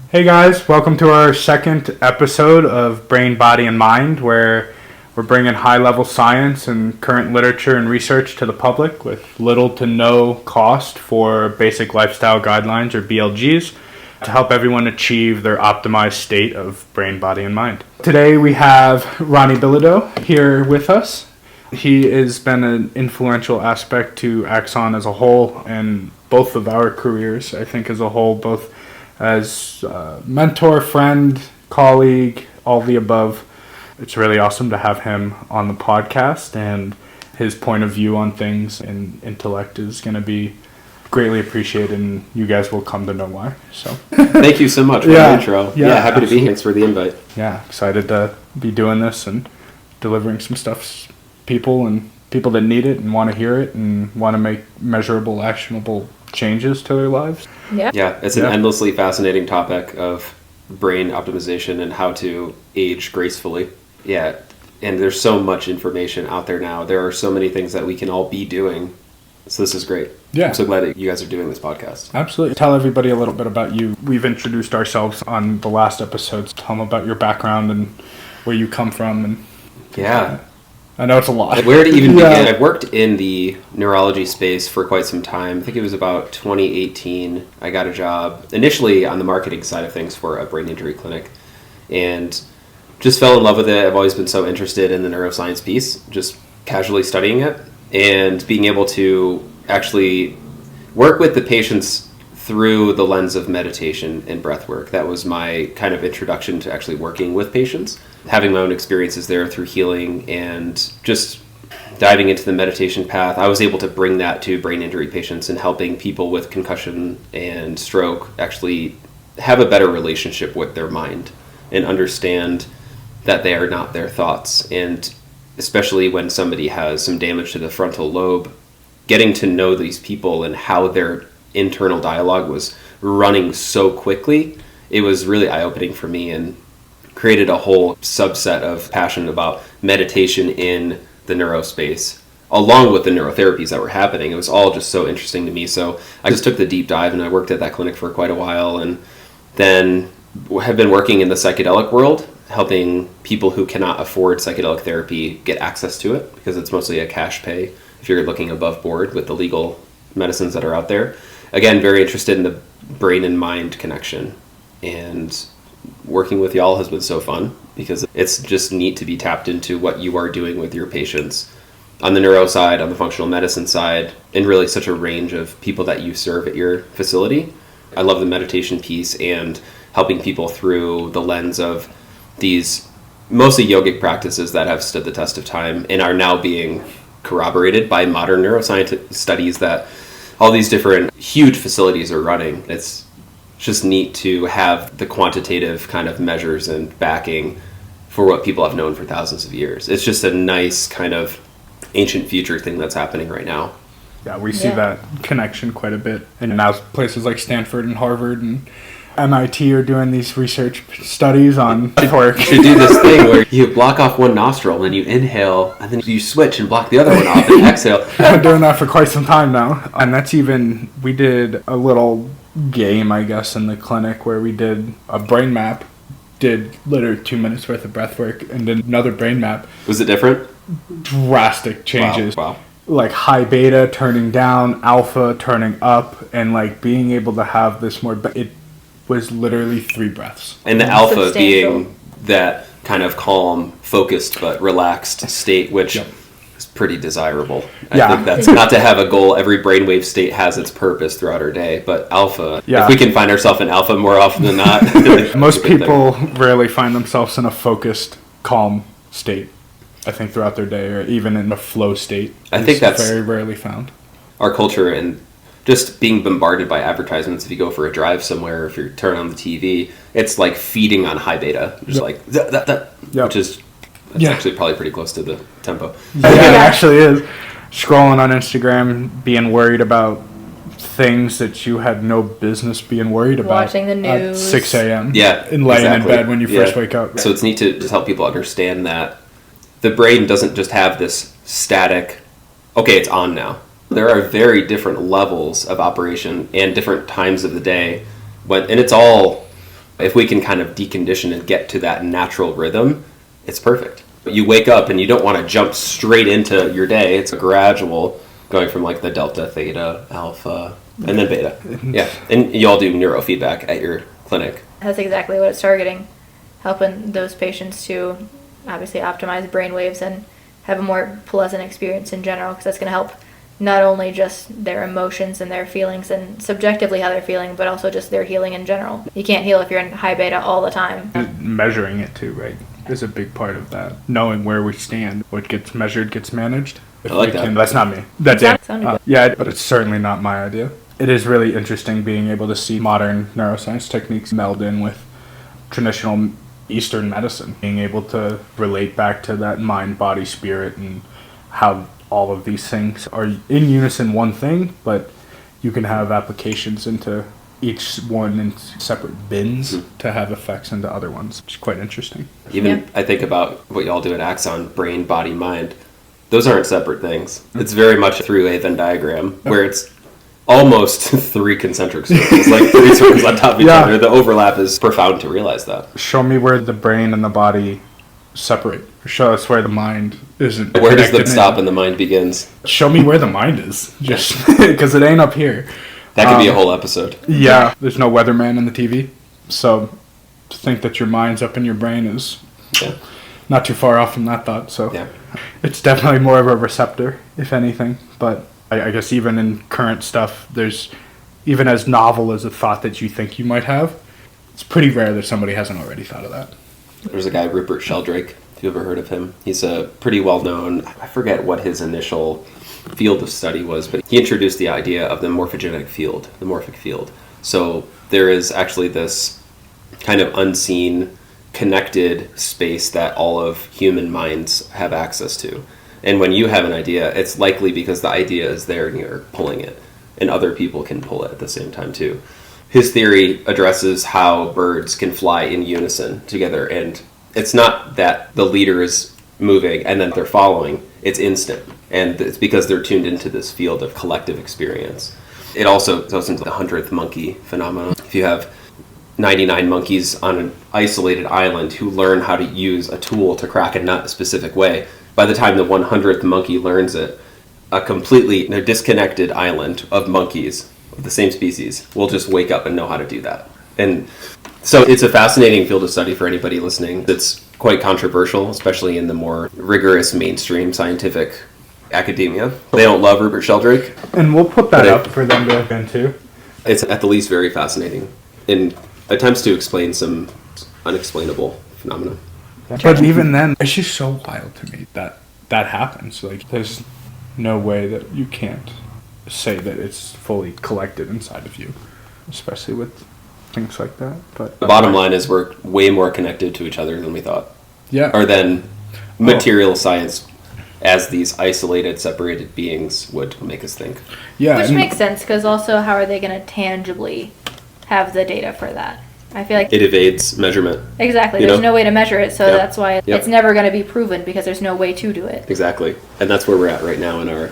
Hey guys, welcome to our second episode of Brain, Body, and Mind, where we're bringing high-level science and current literature and research to the public with little to no cost for basic lifestyle guidelines, or BLGs, to help everyone achieve their optimized state of brain, body, and mind. Today we have Ronny Bilodeau here with us. He has been an influential aspect to Axon as a whole and both of our careers, I think, as a whole, both as mentor, friend, colleague, all the above. It's really awesome to have him on the podcast, and his point of view on things and intellect is going to be greatly appreciated, and you guys will come to know why. So thank you so much for the intro. Yeah, happy to be here. Thanks for the invite. Yeah, excited to be doing this and delivering some stuff to people that need it and want to hear it and want to make measurable, actionable changes to their lives. Yeah, it's an endlessly fascinating topic of brain optimization and how to age gracefully. Yeah, and there's so much information out there now. There are so many things that we can all be doing. So this is great. Yeah. I'm so glad that you guys are doing this podcast. Absolutely. Tell everybody a little bit about you. We've introduced ourselves on the last episodes. Tell them about your background and where you come from. And yeah. I know it's a lot. Where to even begin? I've worked in the neurology space for quite some time. I think it was about 2018. I got a job initially on the marketing side of things for a brain injury clinic and just fell in love with it. I've always been so interested in the neuroscience piece, just casually studying it and being able to actually work with the patients through the lens of meditation and breath work. That was my kind of introduction to actually working with patients, having my own experiences there through healing and just diving into the meditation path. I was able to bring that to brain injury patients and helping people with concussion and stroke actually have a better relationship with their mind and understand that they are not their thoughts. And especially when somebody has some damage to the frontal lobe, getting to know these people and how their internal dialogue was running so quickly, it was really eye-opening for me and created a whole subset of passion about meditation in the neurospace, along with the neurotherapies that were happening. It was all just so interesting to me. So I just took the deep dive and I worked at that clinic for quite a while, and then have been working in the psychedelic world, helping people who cannot afford psychedelic therapy get access to it, because it's mostly a cash pay if you're looking above board with the legal medicines that are out there. Again, very interested in the brain and mind connection, and working with y'all has been so fun because it's just neat to be tapped into what you are doing with your patients on the neuro side, on the functional medicine side, and really such a range of people that you serve at your facility. I love the meditation piece and helping people through the lens of these mostly yogic practices that have stood the test of time and are now being corroborated by modern neuroscience studies that all these different huge facilities are running. It's just neat to have the quantitative kind of measures and backing for what people have known for thousands of years. It's just a nice kind of ancient future thing that's happening right now. Yeah, we see that connection quite a bit. And now places like Stanford and Harvard and MIT are doing these research studies on work. You should do this thing where you block off one nostril and then you inhale and then you switch and block the other one off and exhale. I've been doing that for quite some time now. And that's we did a little game, I guess, in the clinic where we did a brain map, did literally 2 minutes worth of breath work, and then another brain map. Was it different? Drastic changes. Wow. Like high beta turning down, alpha turning up, and like being able to have this more... It was literally 3 breaths. And the alpha being that kind of calm, focused, but relaxed state, which is pretty desirable. I think that's not to have a goal. Every brainwave state has its purpose throughout our day, but alpha, if we can find ourselves in alpha more often than not. Most people rarely find themselves in a focused, calm state, I think, throughout their day, or even in a flow state. I think that's very rarely found. Our culture and just being bombarded by advertisements. If you go for a drive somewhere, if you turn on the TV, it's like feeding on high beta, just like that, which is actually probably pretty close to the tempo. Yeah, it actually is. Scrolling on Instagram, being worried about things that you had no business being worried about. Watching the news. At 6 a.m. Yeah, and laying in bed when you first wake up. So it's neat to just help people understand that the brain doesn't just have this static, okay, it's on now. There are very different levels of operation and different times of the day, and it's all If we can kind of decondition and get to that natural rhythm, it's perfect. You wake up and you don't want to jump straight into your day. It's a gradual going from like the delta, theta, alpha, and then beta. Yeah, and you all do neurofeedback at your clinic. That's exactly what it's targeting, helping those patients to obviously optimize brain waves and have a more pleasant experience in general, because that's going to help not only just their emotions and their feelings and subjectively how they're feeling, but also just their healing in general. You can't heal if you're in high beta all the time. Measuring it too, right, is a big part of that. Knowing where we stand, what gets measured gets managed. I like that. That's not me. That's That it. sounded good. Yeah, but it's certainly not my idea. It is really interesting being able to see modern neuroscience techniques meld in with traditional Eastern medicine, being able to relate back to that mind, body, spirit, and how all of these things are in unison one thing, but you can have applications into each one in separate bins to have effects into other ones, which is quite interesting. Even I think about what y'all do at Axon, brain, body, mind. Those aren't separate things. It's very much through a Venn diagram where it's almost 3 concentric circles, like 3 circles on top of each other. The overlap is profound to realize that. Show me where the brain and the body separate. Show us where the mind isn't. Where does the stop and the mind begins? Show me where the mind is, just because it ain't up here. That could be a whole episode. Yeah, there's no weatherman in the TV, so to think that your mind's up in your brain is not too far off from that thought. So it's definitely more of a receptor, if anything. But I guess even in current stuff, there's, even as novel as a thought that you think you might have, it's pretty rare that somebody hasn't already thought of that. There's a guy, Rupert Sheldrake, if you've ever heard of him. He's a pretty well-known, I forget what his initial field of study was, but he introduced the idea of the morphogenetic field, the morphic field. So there is actually this kind of unseen, connected space that all of human minds have access to. And when you have an idea, it's likely because the idea is there and you're pulling it, and other people can pull it at the same time too. His theory addresses how birds can fly in unison together, and it's not that the leader is moving and then they're following, it's instant, and it's because they're tuned into this field of collective experience. It also goes into the 100th monkey phenomenon. If you have 99 monkeys on an isolated island who learn how to use a tool to crack a nut a specific way, by the time the 100th monkey learns it, a completely disconnected island of monkeys of the same species will just wake up and know how to do that. And so it's a fascinating field of study for anybody listening. It's quite controversial, especially in the more rigorous mainstream scientific academia. They don't love Rupert Sheldrake. And we'll put that up for them to look into. It's at the least very fascinating in attempts to explain some unexplainable phenomena. But even then, it's just so wild to me that that happens. Like, there's no way that you can't say that it's fully collected inside of you, especially with things like that. But the bottom line is we're way more connected to each other than we thought. Yeah. Or than material science as these isolated, separated beings would make us think. Yeah. Which makes sense, because also how are they going to tangibly have the data for that? I feel like it evades measurement. Exactly. There's no way to measure it, so that's why it's never going to be proven, because there's no way to do it. Exactly. And that's where we're at right now in our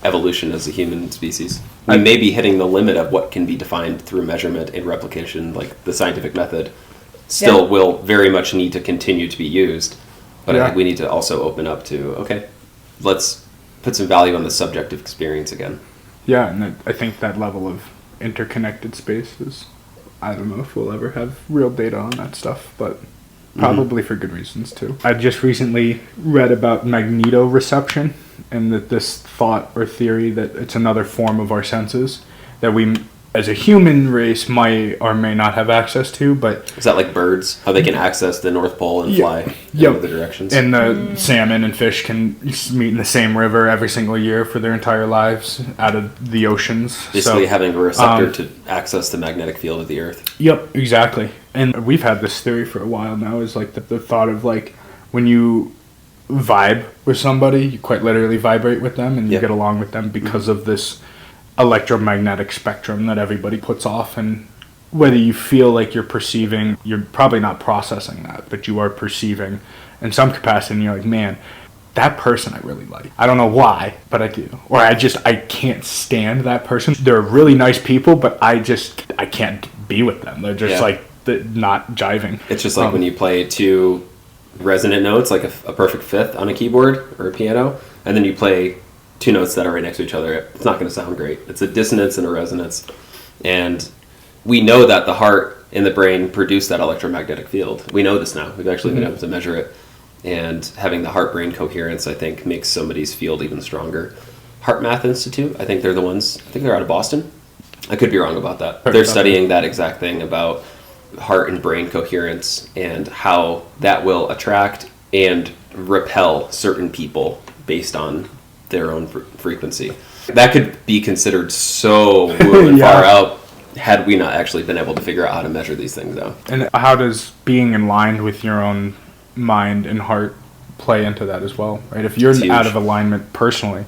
evolution as a human species. We may be hitting the limit of what can be defined through measurement and replication, like the scientific method still will very much need to continue to be used. But I think we need to also open up to, okay, let's put some value on the subjective experience again. Yeah, and I think that level of interconnected space is, I don't know if we'll ever have real data on that stuff, but probably for good reasons too. I just recently read about magnetoreception, and that this thought or theory that it's another form of our senses that we as a human race might or may not have access to, but... Is that like birds? How they can access the North Pole and fly in other directions? And the salmon and fish can meet in the same river every single year for their entire lives out of the oceans. Basically having a receptor to access the magnetic field of the Earth. Yep, exactly. And we've had this theory for a while now, is like the thought of like when you vibe with somebody, you quite literally vibrate with them and you get along with them because of this electromagnetic spectrum that everybody puts off, and whether you feel like you're perceiving, you're probably not processing that, but you are perceiving in some capacity, and you're like, man, that person I really like. I don't know why, but I do. Or I can't stand that person. They're really nice people, but I can't be with them. They're just like not jiving. It's just like when you play two resonant notes, like a perfect fifth on a keyboard or a piano, and then you play two notes that are right next to each other. It's not going to sound great. It's a dissonance and a resonance. And we know that the heart and the brain produce that electromagnetic field. We know this now. We've actually been able to measure it. And having the heart-brain coherence, I think, makes somebody's field even stronger. Heart Math Institute, I think they're the ones, I think they're out of Boston. I could be wrong about that. They're studying that exact thing about heart and brain coherence and how that will attract and repel certain people based on their own frequency. That could be considered so woo and far out had we not actually been able to figure out how to measure these things out. And how does being in line with your own mind and heart play into that as well, right? If you're out of alignment personally,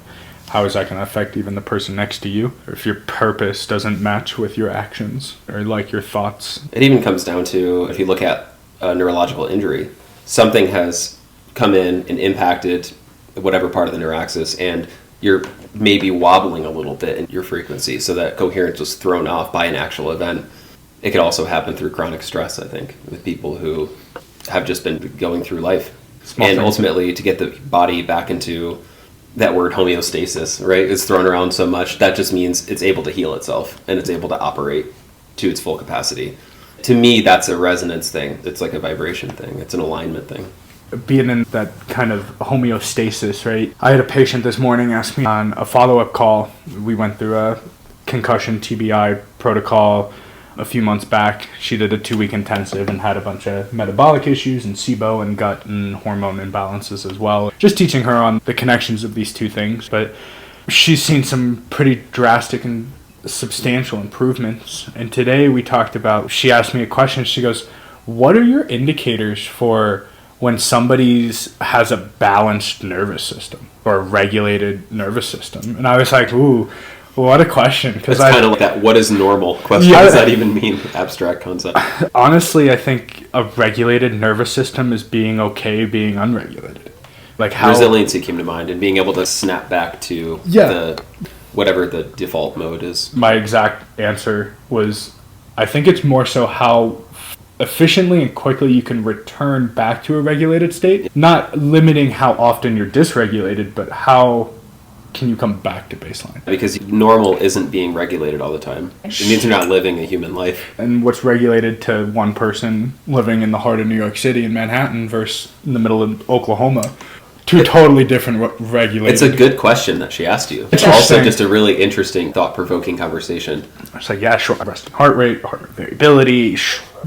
how is that going to affect even the person next to you? Or if your purpose doesn't match with your actions or like your thoughts? It even comes down to, if you look at a neurological injury, something has come in and impacted whatever part of the neuroaxis, and you're maybe wobbling a little bit in your frequency, so that coherence was thrown off by an actual event. It could also happen through chronic stress, I think, with people who have just been going through life. And ultimately, to get the body back into that word homeostasis, right? It's thrown around so much. That just means it's able to heal itself and it's able to operate to its full capacity. To me, that's a resonance thing. It's like a vibration thing. It's an alignment thing. Being in that kind of homeostasis, right? I had a patient this morning ask me on a follow-up call. We went through a concussion TBI protocol a few months back. She did a 2-week intensive and had a bunch of metabolic issues and SIBO and gut and hormone imbalances as well. Just teaching her on the connections of these two things. But she's seen some pretty drastic and substantial improvements. And today we talked about, she asked me a question. She goes, what are your indicators for when somebody has a balanced nervous system or a regulated nervous system? And I was like, ooh, what a question. It's kind of like that what is normal question. What does that even mean? Abstract concept. Honestly, I think a regulated nervous system is being okay being unregulated. Like how resiliency came to mind, and being able to snap back to whatever the default mode is. My exact answer was, I think it's more so how efficiently and quickly you can return back to a regulated state. Not limiting how often you're dysregulated, but how can you come back to baseline? Because normal isn't being regulated all the time. It means you're not living a human life. And what's regulated to one person living in the heart of New York City in Manhattan versus in the middle of Oklahoma, two totally different regulated. It's a good question that she asked you. It's also just a really interesting, thought-provoking conversation. It's like, yeah, sure, resting heart rate variability,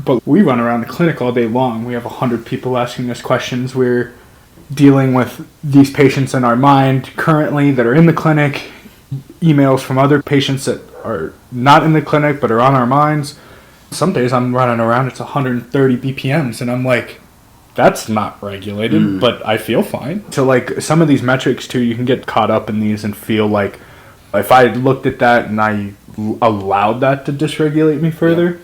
but we run around the clinic all day long. We have 100 people asking us questions. We're dealing with these patients in our mind currently that are in the clinic, emails from other patients that are not in the clinic but are on our minds. Some days I'm running around, it's 130 BPMs, and I'm like, that's not regulated, but I feel fine. So like some of these metrics too, you can get caught up in these and feel like if I looked at that and I allowed that to dysregulate me further,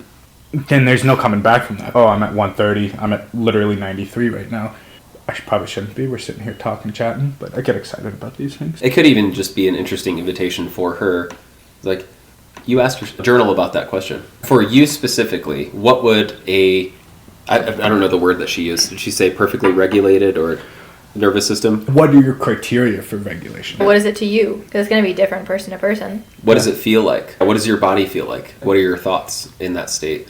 then there's no coming back from that. Oh, I'm at 130, I'm at literally 93 right now. I probably shouldn't be. We're sitting here talking, chatting, but I get excited about these things. It could even just be an interesting invitation for her. Like, you asked your journal about that question. For you specifically, what would I don't know the word that she used. Did she say perfectly regulated or nervous system? What are your criteria for regulation? What is it to you? Because it's going to be different person to person. What does it feel like? What does your body feel like? What are your thoughts in that state?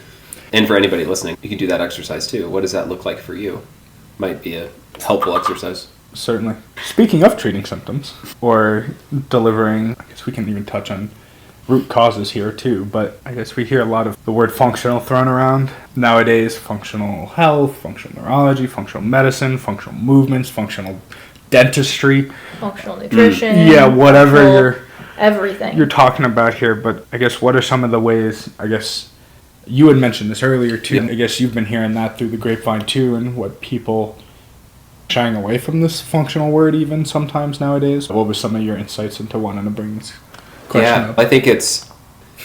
And for anybody listening, you can do that exercise too. What does that look like for you? Might be a helpful exercise. Certainly. Speaking of treating symptoms or delivering, I guess we can even touch on root causes here too, but I guess we hear a lot of the word functional thrown around nowadays. Functional health, functional neurology, functional medicine, functional movements, functional dentistry, functional nutrition. Yeah, whatever everything you're talking about here. But I guess what are some of the ways, I guess you had mentioned this earlier too. I guess you've been hearing that through the grapevine too, and what people shying away from this functional word even sometimes nowadays. What were some of your insights into wanting to bring this question up? I think it's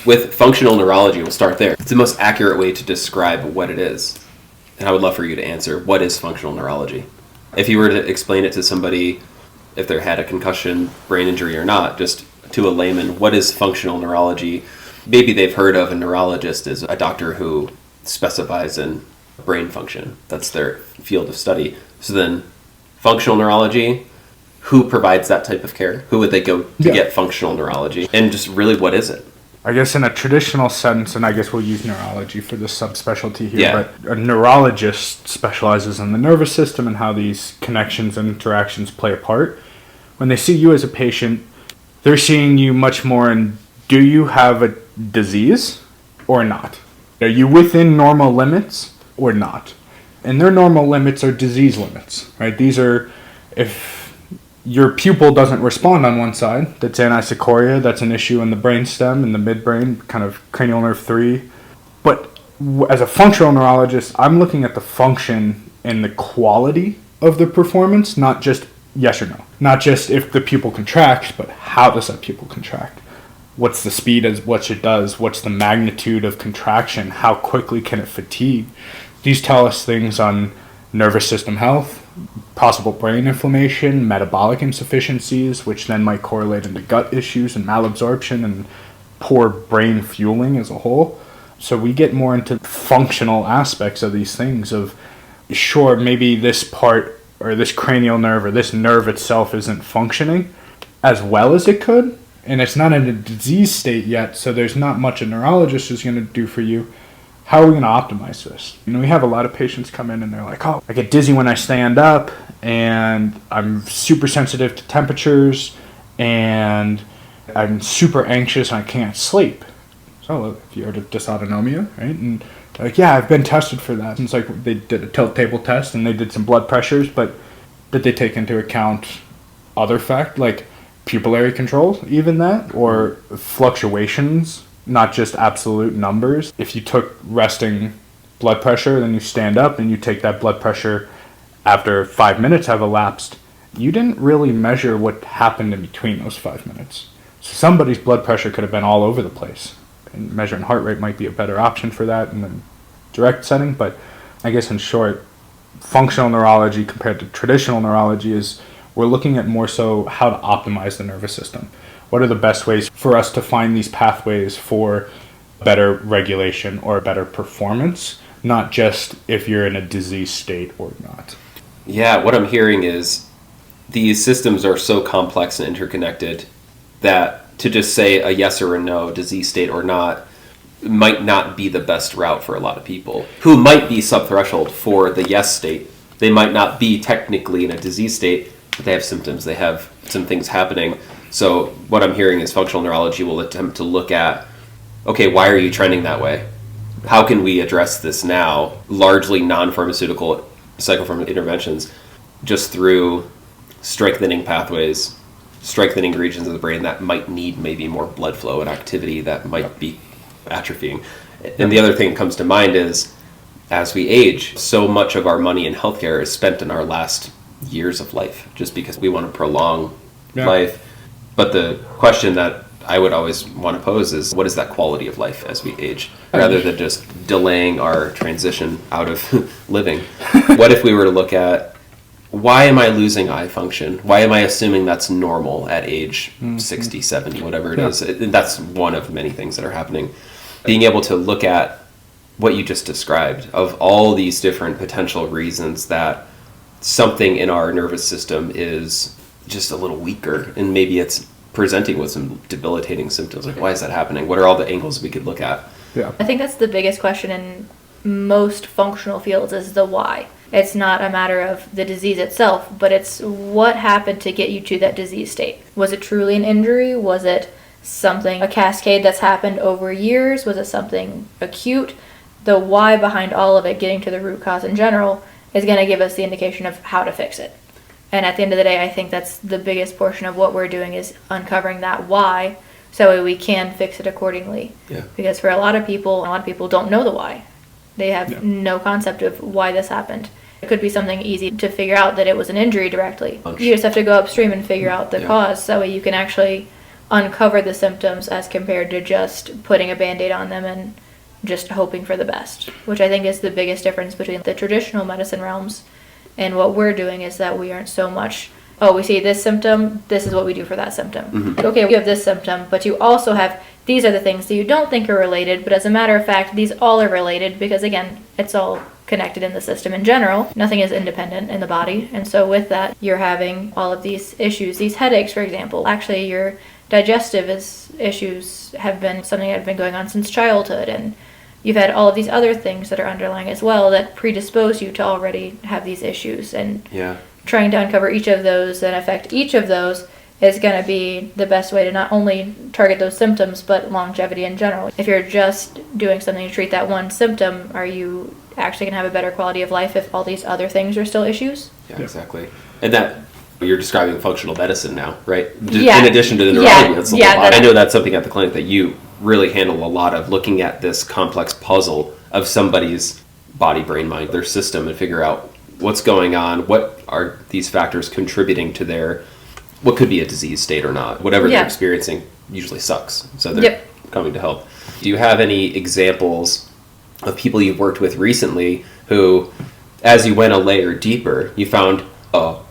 with functional neurology, we'll start there. It's the most accurate way to describe what it is. And I would love for you to answer, what is functional neurology? If you were to explain it to somebody, if they had a concussion, brain injury or not, just to a layman, what is functional neurology? Maybe they've heard of a neurologist as a doctor who specifies in brain function. That's their field of study. So then functional neurology, who provides that type of care? Who would they go to get functional neurology? And just really, what is it? I guess in a traditional sense, and I guess we'll use neurology for the subspecialty here, but a neurologist specializes in the nervous system and how these connections and interactions play a part. When they see you as a patient, they're seeing you much more in, do you have a disease or not? Are you within normal limits or not? And their normal limits are disease limits, right? These are, if your pupil doesn't respond on one side, that's anisocoria, that's an issue in the brainstem, in the midbrain, kind of cranial nerve 3. But as a functional neurologist, I'm looking at the function and the quality of the performance, not just yes or no. Not just if the pupil contracts, but how does that pupil contract? What's the speed as what it does? What's the magnitude of contraction? How quickly can it fatigue? These tell us things on nervous system health, possible brain inflammation, metabolic insufficiencies, which then might correlate into gut issues and malabsorption and poor brain fueling as a whole. So we get more into functional aspects of these things of, sure, maybe this part or this cranial nerve or this nerve itself isn't functioning as well as it could, and it's not in a disease state yet, so there's not much a neurologist is going to do for you. How are we going to optimize this? We have a lot of patients come in and they're like, oh, I get dizzy when I stand up, and I'm super sensitive to temperatures, and I'm super anxious and I can't sleep. So if you heard of dysautonomia, right? And they're like, yeah, I've been tested for that. And it's like they did a tilt table test and they did some blood pressures, but did they take into account other factors like pupillary control, even that, or fluctuations? Not just absolute numbers. If you took resting blood pressure, then you stand up and you take that blood pressure after 5 minutes have elapsed, you didn't really measure what happened in between those 5 minutes. So somebody's blood pressure could have been all over the place. And measuring heart rate might be a better option for that in the direct setting, but I guess in short, functional neurology compared to traditional neurology is we're looking at more so how to optimize the nervous system. What are the best ways for us to find these pathways for better regulation or better performance, not just if you're in a disease state or not? Yeah, what I'm hearing is these systems are so complex and interconnected that to just say a yes or a no, disease state or not, might not be the best route for a lot of people who might be subthreshold for the yes state. They might not be technically in a disease state, but they have symptoms, they have some things happening. So what I'm hearing is functional neurology will attempt to look at, okay, why are you trending that way? How can we address this now? Largely non-pharmaceutical psychopharmaceutical interventions, just through strengthening pathways, strengthening regions of the brain that might need maybe more blood flow and activity that might be atrophying. And the other thing that comes to mind is, as we age, so much of our money in healthcare is spent in our last years of life, just because we want to prolong life. But the question that I would always want to pose is, what is that quality of life as we age? Rather than just delaying our transition out of living. What if we were to look at, why am I losing eye function? Why am I assuming that's normal at age 60, 70, whatever it is? And that's one of many things that are happening. Being able to look at what you just described, of all these different potential reasons that something in our nervous system is just a little weaker, and maybe it's presenting with some debilitating symptoms. Like, why is that happening? What are all the angles we could look at? Yeah, I think that's the biggest question in most functional fields is the why. It's not a matter of the disease itself, but it's what happened to get you to that disease state. Was it truly an injury? Was it something, a cascade that's happened over years? Was it something acute? The why behind all of it, getting to the root cause in general, is going to give us the indication of how to fix it. And at the end of the day, I think that's the biggest portion of what we're doing is uncovering that why, so we can fix it accordingly. Yeah. Because for a lot of people don't know the why. They have no concept of why this happened. It could be something easy to figure out that it was an injury directly. You just have to go upstream and figure out the cause, so you can actually uncover the symptoms as compared to just putting a Band-Aid on them and just hoping for the best, which I think is the biggest difference between the traditional medicine realms and what we're doing is that we aren't so much, oh, we see this symptom, this is what we do for that symptom. Okay, you have this symptom, but you also have these are the things that you don't think are related, but as a matter of fact, these all are related because, again, it's all connected in the system in general. Nothing is independent in the body. And so with that, you're having all of these issues, these headaches, for example. Actually, your digestive issues have been something that have been going on since childhood, and you've had all of these other things that are underlying as well that predispose you to already have these issues. And trying to uncover each of those and affect each of those is going to be the best way to not only target those symptoms, but longevity in general. If you're just doing something to treat that one symptom, are you actually going to have a better quality of life if all these other things are still issues? Yeah, exactly. And that you're describing functional medicine now, right? Yeah. In addition to the neurology, that's a lot. That's, I know that's something at the clinic that you really handle a lot of, looking at this complex puzzle of somebody's body, brain, mind, their system, and figure out what's going on, what are these factors contributing to their, what could be a disease state or not. Whatever they're experiencing usually sucks, so they're coming to help. Do you have any examples of people you've worked with recently who, as you went a layer deeper, you found, oh,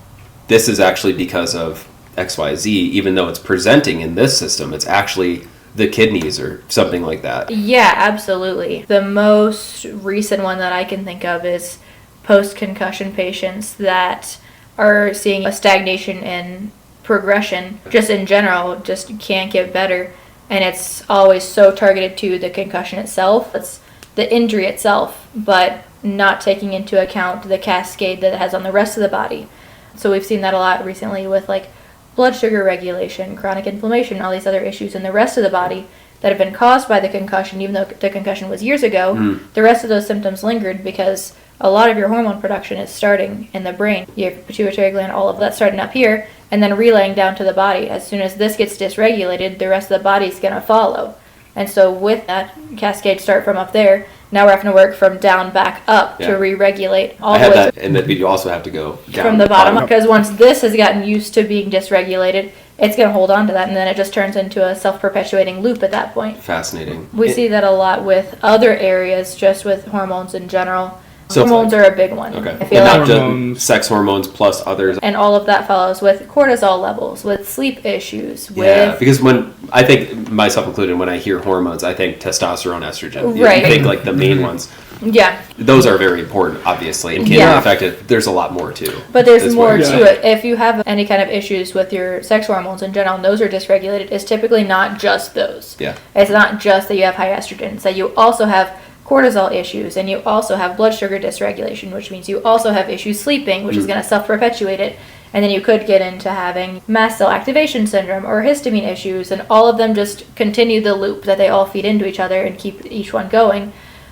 this is actually because of XYZ, even though it's presenting in this system, it's actually the kidneys or something like that? Yeah, absolutely. The most recent one that I can think of is post-concussion patients that are seeing a stagnation in progression, just in general, just can't get better. And it's always so targeted to the concussion itself. It's the injury itself, but not taking into account the cascade that it has on the rest of the body. So we've seen that a lot recently with like blood sugar regulation, chronic inflammation, all these other issues in the rest of the body that have been caused by the concussion. Even though the concussion was years ago, the rest of those symptoms lingered because a lot of your hormone production is starting in the brain. Your pituitary gland, all of that starting up here, and then relaying down to the body. As soon as this gets dysregulated, the rest of the body's going to follow. And so with that cascade start from up there, now we're having to work from down back up to re-regulate all the way. That, and then you also have to go down from the bottom, because once this has gotten used to being dysregulated, it's going to hold on to that, and then it just turns into a self-perpetuating loop at that point. Fascinating. We see that a lot with other areas, just with hormones in general. So hormones are a big one. Okay. I feel and like not just sex hormones plus others. And all of that follows with cortisol levels, with sleep issues, with... because when, I think, myself included, when I hear hormones, I think testosterone, estrogen. Right. You think like the main ones. Yeah. Those are very important, obviously, and can be affected. There's a lot more, too. But there's more to it. If you have any kind of issues with your sex hormones in general, and those are dysregulated, it's typically not just those. Yeah. It's not just that you have high estrogen. It's that you also have cortisol issues, and you also have blood sugar dysregulation, which means you also have issues sleeping, which is going to self-perpetuate it. And then you could get into having mast cell activation syndrome or histamine issues, and all of them just continue the loop that they all feed into each other and keep each one going.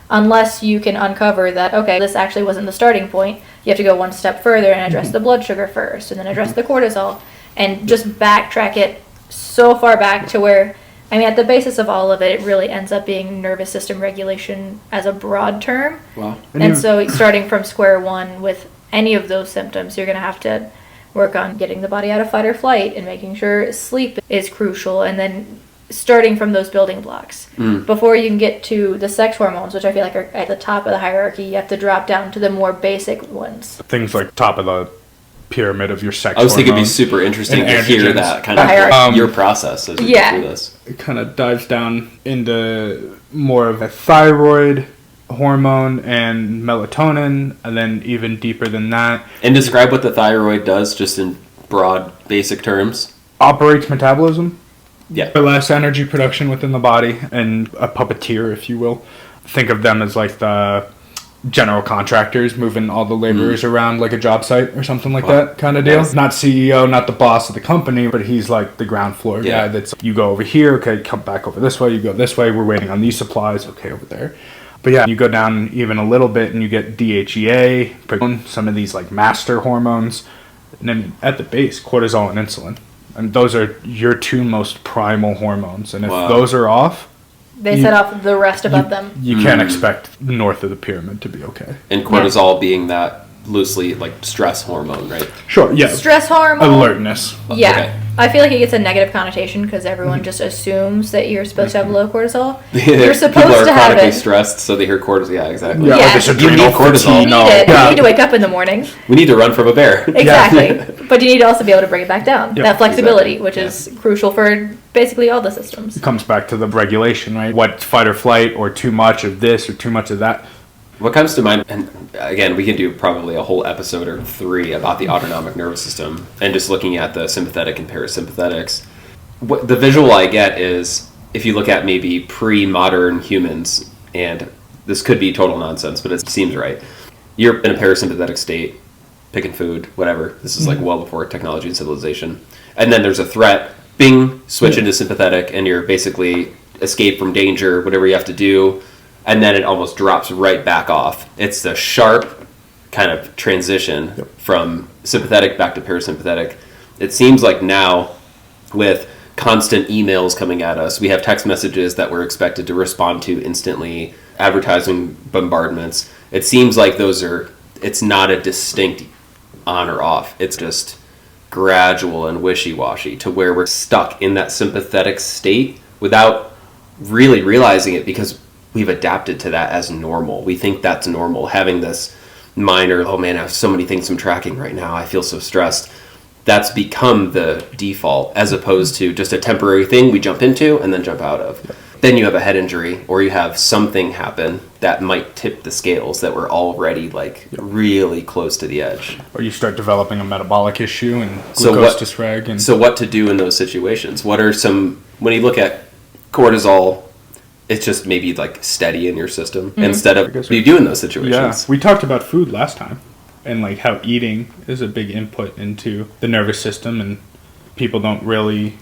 Unless you can uncover that, okay, this actually wasn't the starting point. You have to go one step further and address the blood sugar first, and then address the cortisol, and just backtrack it so far back to where, I mean, at the basis of all of it, it really ends up being nervous system regulation as a broad term. Wow. And so starting from square one with any of those symptoms, you're going to have to work on getting the body out of fight or flight and making sure sleep is crucial, and then starting from those building blocks. Before you can get to the sex hormones, which I feel like are at the top of the hierarchy, you have to drop down to the more basic ones. Things like top of the pyramid of your sex I was thinking it'd be hormones super interesting to and hear androgens. that kind of your process as you go through this. It kind of dives down into more of a thyroid hormone and melatonin, and then even deeper than that. And describe what the thyroid does, just in broad, basic terms. Operates metabolism. Yeah. Less energy production within the body, and a puppeteer, if you will. Think of them as like the general contractors moving all the laborers around like a job site or something like that kind of deal. Yes. Not CEO, not the boss of the company, but he's like the ground floor guy that's, you go over here, okay, come back over this way, you go this way, we're waiting on these supplies, okay, over there. But yeah, you go down even a little bit and you get DHEA, some of these like master hormones, and then at the base, cortisol and insulin. And those are your two most primal hormones. And if those are off, they set off the rest above them. You can't expect north of the pyramid to be okay. And cortisol being that loosely like stress hormone, right? Sure, yeah. Stress hormone. Alertness. Yeah. Okay. I feel like it gets a negative connotation because everyone just assumes that you're supposed to have low cortisol. You're You're supposed People are to have chronically it. stressed, so they hear cortisol. Yeah, exactly. Yeah, Yeah. like this You need adrenal cortisol. You fatigue. need it. Yeah. You need to wake up in the morning. We need to run from a bear. Exactly. But you need to also be able to bring it back down. Yep. That flexibility, Exactly. which is crucial for basically all the systems. It comes back to the regulation, right? What's fight or flight, or too much of this or too much of that. What comes to mind, and again, we can do probably a whole episode or 3 about the autonomic nervous system and just looking at the sympathetic and parasympathetics. What the visual I get is if you look at maybe pre-modern humans, and this could be total nonsense, but it seems right. You're in a parasympathetic state, picking food, whatever. This is like well before technology and civilization. And then there's a threat, bing, switch into sympathetic, and you're basically escape from danger, whatever you have to do. And then it almost drops right back off. It's the sharp kind of transition from sympathetic back to parasympathetic. It seems like now, with constant emails coming at us, we have text messages that we're expected to respond to instantly, advertising bombardments. It seems like it's not a distinct on or off. It's just gradual and wishy-washy to where we're stuck in that sympathetic state without really realizing it because we've adapted to that as normal. We think that's normal. Having this minor, oh man, I have so many things I'm tracking right now. I feel so stressed. That's become the default as opposed to just a temporary thing we jump into and then jump out of. Then you have a head injury or you have something happen that might tip the scales that were already like really close to the edge. Or you start developing a metabolic issue and So glucose dysreg. And So what to do in those situations? What are some, when you look at cortisol, it's just maybe like steady in your system instead of what do you do in those situations? we talked about food last time and like how eating is a big input into the nervous system, and people don't really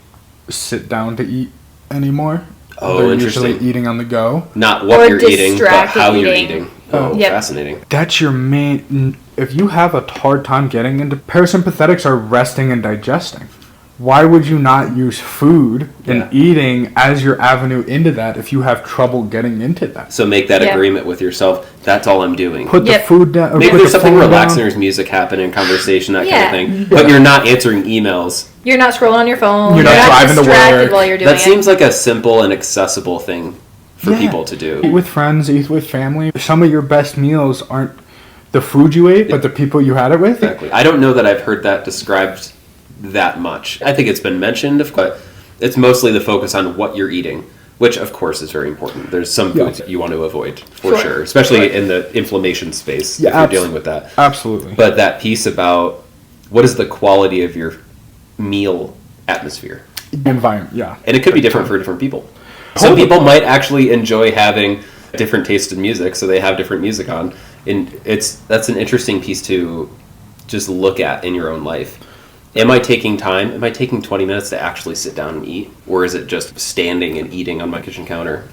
sit down to eat anymore. Oh, They're interesting. usually eating on the go. Not what Or you're eating, but distracted how you're eating. eating. Oh, Yep. fascinating. That's your main. If you have a hard time getting into parasympathetics, are resting and digesting. Why would you not use food and eating as your avenue into that if you have trouble getting into that? So make that Yeah. agreement with yourself. That's all I'm doing. Put the Yep. food down. or Maybe put there's the something phone relaxing. down. There's music happening, conversation, that Yeah. kind of thing. But you're not answering emails. You're not scrolling on your phone. You're You're not not driving to distracted work. while you're doing That it. seems like a simple and accessible thing for Yeah. people to Eat do. with friends, eat with family. Some of your best meals aren't the food you ate, but the people you had it with. Exactly. I don't know that I've heard that described that much. I think it's been mentioned, but it's mostly the focus on what you're eating, which of course is very important. There's some foods you want to avoid for sure, especially in the inflammation space if you're dealing with that. Absolutely. But that piece about what is the quality of your meal atmosphere? Environment, yeah. And it could be different for different people. Some people might actually enjoy having different taste in music, so they have different music on. And that's an interesting piece to just look at in your own life. Am I taking time? Am I taking 20 minutes to actually sit down and eat? Or is it just standing and eating on my kitchen counter?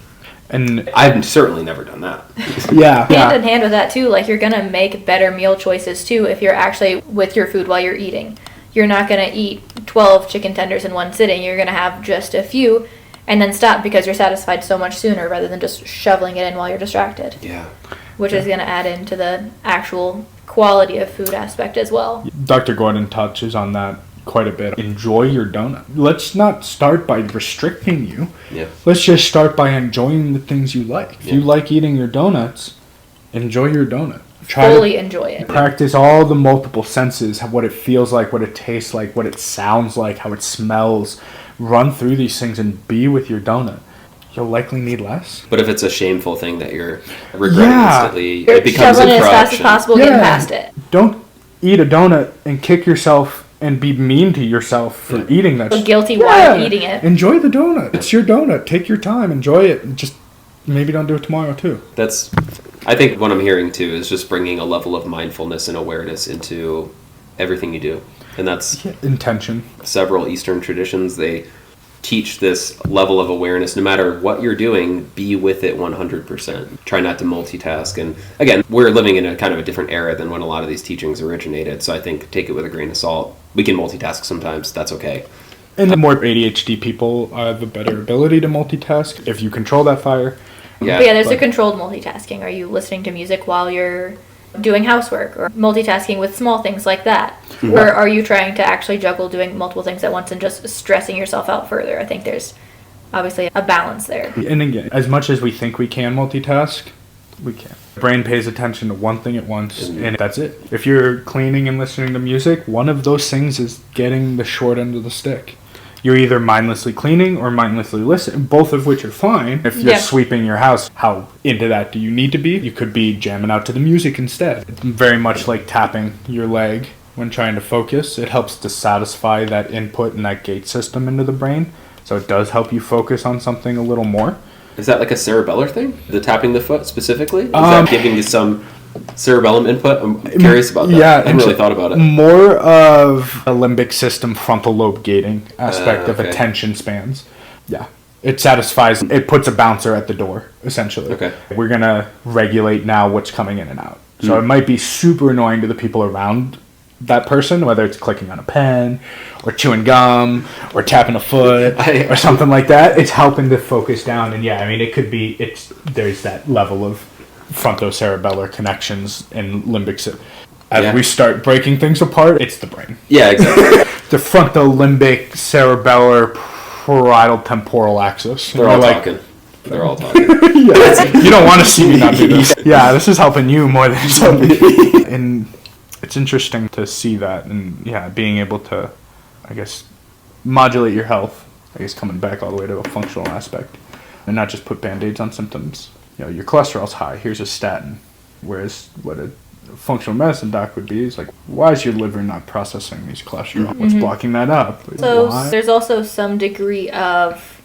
And I've certainly never done that. Hand in hand with that too, like you're gonna make better meal choices too if you're actually with your food while you're eating. You're not gonna eat 12 chicken tenders in one sitting. You're gonna have just a few and then stop because you're satisfied so much sooner rather than just shoveling it in while you're distracted. Yeah. Which is gonna add into the actual quality of food aspect as well. Dr. Gordon touches on that quite a bit. Enjoy your donut. Let's not start by restricting you. Yeah. Let's just start by enjoying the things you like. If you Yeah. like eating your donuts, enjoy your donut. Fully enjoy it. Practice all the multiple senses, what it feels like, what it tastes like, what it sounds like, how it smells. Run through these things and be with your donut. You'll likely need less. But if it's a shameful thing that you're regretting instantly, You're it becomes a shoveling it as fast as corruption. possible, getting past it. Don't eat a donut and kick yourself and be mean to yourself for eating that. Feel guilty while eating it. Enjoy the donut. It's your donut. Take your time. Enjoy it. Just maybe don't do it tomorrow too. I think what I'm hearing too is just bringing a level of mindfulness and awareness into everything you do. And that's Intention. several Eastern traditions. They teach this level of awareness. No matter what you're doing, be with it 100%. Try not to multitask. And again, we're living in a kind of a different era than when a lot of these teachings originated. So I think take it with a grain of salt. We can multitask sometimes. That's okay. And the more ADHD people have a better ability to multitask if you control that fire. But yeah, there's a controlled multitasking. Are you listening to music while you're doing housework or multitasking with small things like that? Or are you trying to actually juggle doing multiple things at once and just stressing yourself out further? I think there's obviously a balance there. And again, as much as we think we can multitask, we can't. The brain pays attention to one thing at once, and that's it. If you're cleaning and listening to music, one of those things is getting the short end of the stick. You're either mindlessly cleaning or mindlessly listening, both of which are fine. If you're sweeping your house, how into that do you need to be? You could be jamming out to the music instead. It's very much like tapping your leg when trying to focus. It helps to satisfy that input and that gate system into the brain. So it does help you focus on something a little more. Is that like a cerebellar thing? The tapping the foot specifically? Is that giving you some cerebellum input? I'm curious about that. Yeah, I hadn't really thought about it. More of a limbic system frontal lobe gating aspect of attention spans. Yeah. It satisfies, it puts a bouncer at the door, essentially. Okay. We're going to regulate now what's coming in and out. So it might be super annoying to the people around that person, whether it's clicking on a pen or chewing gum or tapping a foot or something like that. It's helping to focus down. And yeah, I mean, it could be, there's that level of frontocerebellar connections and limbic system. As we start breaking things apart, it's the brain. Yeah, exactly. The frontolimbic cerebellar parietal temporal axis. They're all talking. They're all talking. You don't want to see me not do this. Yeah, this is helping you more than it's helping me. And it's interesting to see that, and being able to, I guess, modulate your health. I guess coming back all the way to a functional aspect, and not just put band-aids on symptoms. You know, your cholesterol's high. Here's a statin. Whereas what a functional medicine doc would be is like, why is your liver not processing these cholesterol? What's blocking that up? So why? There's also some degree of,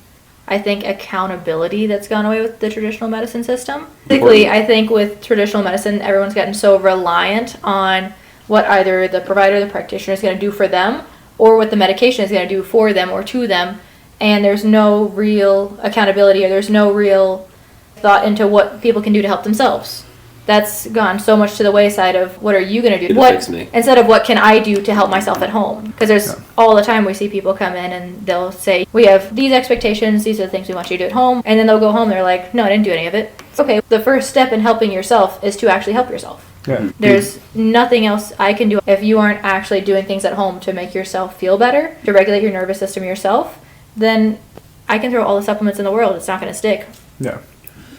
I think, accountability that's gone away with the traditional medicine system. Particularly, I think with traditional medicine, everyone's gotten so reliant on what either the provider or the practitioner is going to do for them or what the medication is going to do for them or to them, and there's no real accountability or there's no real thought into what people can do to help themselves. That's gone so much to the wayside of what are you going to do? Instead of what can I do to help myself at home? Because there's all the time we see people come in and they'll say, we have these expectations, these are the things we want you to do at home, and then they'll go home, they're like, no, I didn't do any of it. Okay, the first step in helping yourself is to actually help yourself. Yeah. There's nothing else I can do if you aren't actually doing things at home to make yourself feel better, to regulate your nervous system yourself, then I can throw all the supplements in the world. It's not going to stick. Yeah.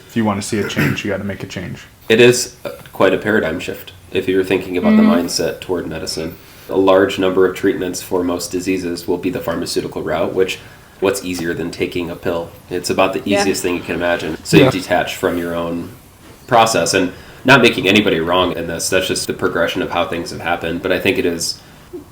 If you want to see a change, you got to make a change. It is quite a paradigm shift if you're thinking about the mindset toward medicine. A large number of treatments for most diseases will be the pharmaceutical route, which what's easier than taking a pill? It's about the easiest thing you can imagine. So you detach from your own process, and not making anybody wrong in this. That's just the progression of how things have happened. But I think it is,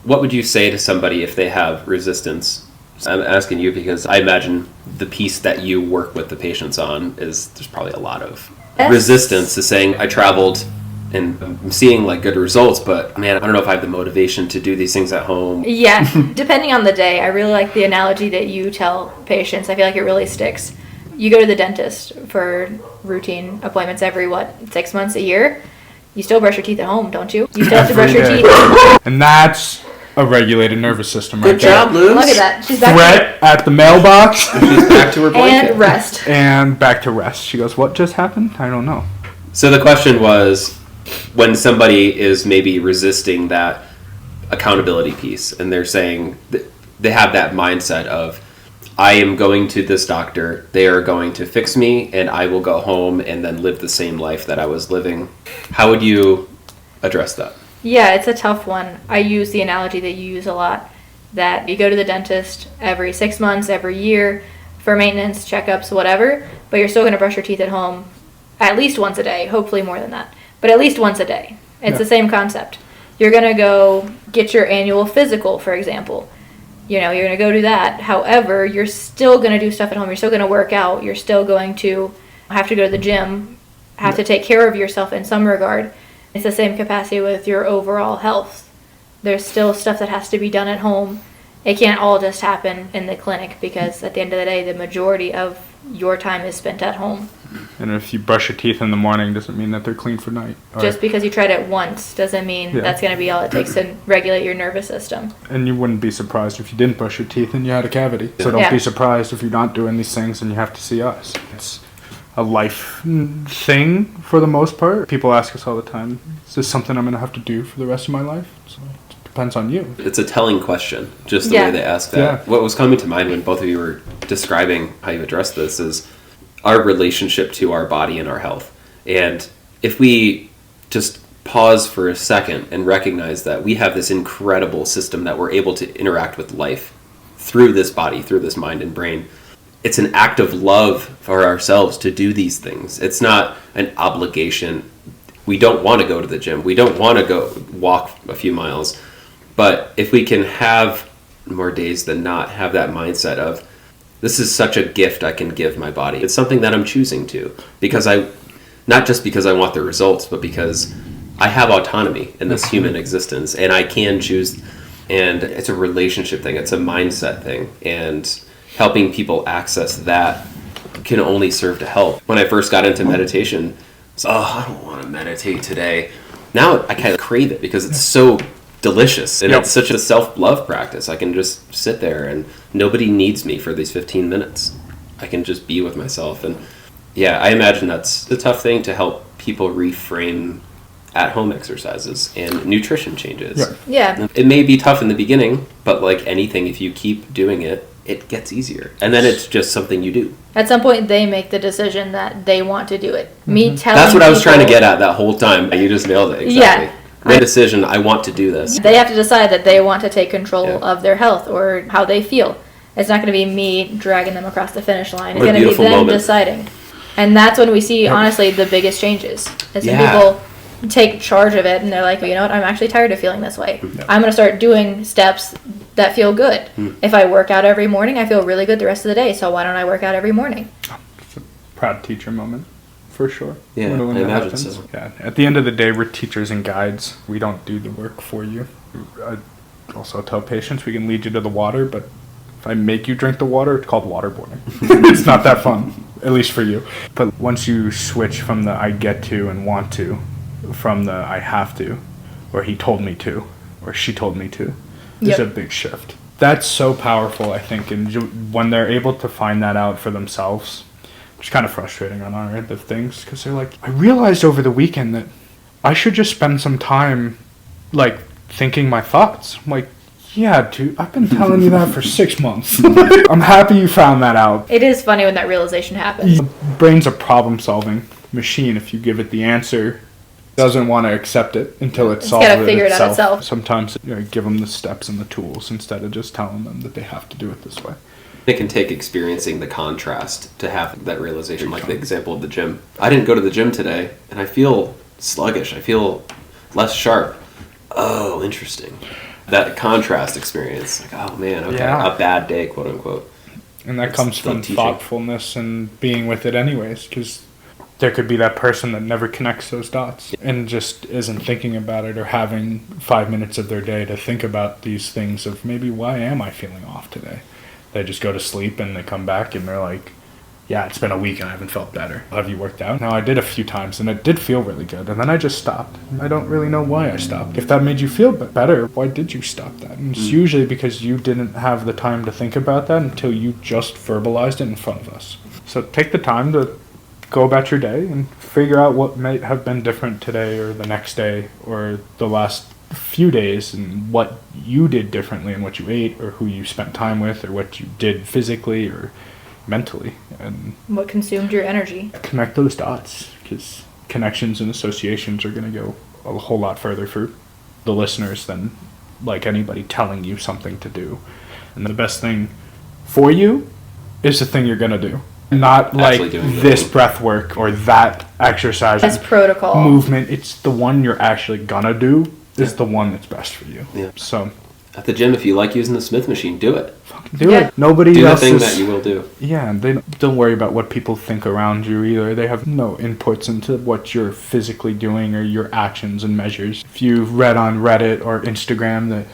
what would you say to somebody if they have resistance? I'm asking you because I imagine the piece that you work with the patients on is there's probably a lot of resistance to saying, I traveled and I'm seeing like good results, but man, I don't know if I have the motivation to do these things at home. Yeah, depending on the day. I really like the analogy that you tell patients. I feel like it really sticks. You go to the dentist for routine appointments every, 6 months, a year? You still brush your teeth at home, don't you? You still have to brush your teeth. And that's a regulated nervous system right Good job, there. Luz. Look at that. She's back Threat at the mailbox. She's back to her blanket. and rest. And back to rest. She goes, what just happened? I don't know. So the question was, when somebody is maybe resisting that accountability piece and they're saying, they have that mindset of, I am going to this doctor, they are going to fix me, and I will go home and then live the same life that I was living. How would you address that? Yeah, it's a tough one. I use the analogy that you use a lot, that you go to the dentist every 6 months, every year, for maintenance, checkups, whatever, but you're still going to brush your teeth at home at least once a day, hopefully more than that, but at least once a day. It's the same concept. You're going to go get your annual physical, for example. You know, you're going to go do that. However, you're still going to do stuff at home. You're still going to work out. You're still going to have to go to the gym, have to take care of yourself in some regard. It's the same capacity with your overall health. There's still stuff that has to be done at home. It can't all just happen in the clinic because at the end of the day, the majority of your time is spent at home. And if you brush your teeth in the morning, doesn't mean that they're clean for night. Just because you tried it once doesn't mean that's going to be all it takes to regulate your nervous system. And you wouldn't be surprised if you didn't brush your teeth and you had a cavity. So don't be surprised if you're not doing these things and you have to see us. a life thing for the most part. People ask us all the time, is this something I'm going to have to do for the rest of my life? So it depends on you. It's a telling question, just the way they ask that. Yeah. What was coming to mind when both of you were describing how you address this is our relationship to our body and our health. And if we just pause for a second and recognize that we have this incredible system that we're able to interact with life through this body, through this mind and brain, it's an act of love for ourselves to do these things. It's not an obligation. We don't want to go to the gym. We don't want to go walk a few miles. But if we can have more days than not, have that mindset of, this is such a gift I can give my body. It's something that I'm choosing to, because not just because I want the results, but because I have autonomy in this human existence and I can choose. And it's a relationship thing. It's a mindset thing. And helping people access that can only serve to help. When I first got into meditation, I was, I don't want to meditate today. Now I kind of crave it because it's so delicious and it's such a self-love practice. I can just sit there and nobody needs me for these 15 minutes. I can just be with myself. And yeah, I imagine that's the tough thing to help people reframe at-home exercises and nutrition changes. Yeah. It may be tough in the beginning, but like anything, if you keep doing it, it gets easier. And then it's just something you do. At some point, they make the decision that they want to do it. Me telling That's what I was trying to people- get at that whole time. You just nailed it. Exactly. Yeah. Make a decision, I want to do this. They have to decide that they want to take control of their health or how they feel. It's not going to be me dragging them across the finish line. It's What a going to be beautiful them moment. deciding. And that's when we see, honestly, the biggest changes. Is when people take charge of it and they're like, you know what, I'm actually tired of feeling this way. I'm going to start doing steps that feel good. If I work out every morning, I feel really good the rest of the day. So why don't I work out every morning? It's a proud teacher moment, for sure. Yeah, when I that imagine happens. so. Yeah. At the end of the day, we're teachers and guides. We don't do the work for you. I also tell patients we can lead you to the water, but if I make you drink the water, it's called waterboarding. It's not that fun, at least for you. But once you switch from the I get to and want to, from the I have to, or he told me to, or she told me to, there's a big shift. That's so powerful, I think, and when they're able to find that out for themselves, which is kind of frustrating on our end of things, because they're like, I realized over the weekend that I should just spend some time, like, thinking my thoughts. I'm like, yeah, dude, I've been telling you that for 6 months. I'm happy you found that out. It is funny when that realization happens. The brain's a problem-solving machine. If you give it the answer, it doesn't want to accept it until it solves it gotta figure it out itself. Sometimes give them the steps and the tools instead of just telling them that they have to do it this way. It can take experiencing the contrast to have that realization, like the example of the gym. I didn't go to the gym today, and I feel sluggish. I feel less sharp. Oh, interesting. That contrast experience. Like, oh man, okay, a bad day, quote unquote. And that comes from thoughtfulness and being with it anyways, because there could be that person that never connects those dots and just isn't thinking about it or having 5 minutes of their day to think about these things of maybe why am I feeling off today? They just go to sleep and they come back and they're like, yeah, it's been a week and I haven't felt better. Have you worked out? No, I did a few times and it did feel really good. And then I just stopped. I don't really know why I stopped. If that made you feel better, why did you stop that? And it's usually because you didn't have the time to think about that until you just verbalized it in front of us. So take the time to go about your day and figure out what might have been different today or the next day or the last few days and what you did differently and what you ate or who you spent time with or what you did physically or mentally, and What consumed your energy? connect those dots, because connections and associations are going to go a whole lot further for the listeners than like anybody telling you something to do. And the best thing for you is the thing you're going to do, not like this breath work or that exercise As protocol. movement. It's the one you're actually going to do is the one that's best for you. Yeah. So At the gym, if you like using the Smith machine, do it. fucking do it. Nobody Do the else thing is, that you will do. Yeah, and they don't worry about what people think around you either. They have no inputs into what you're physically doing or your actions and measures. If you've read on Reddit or Instagram that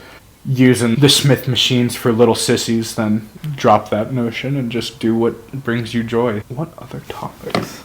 using the Smith machines for little sissies, then drop that notion and just do what brings you joy. What other topics?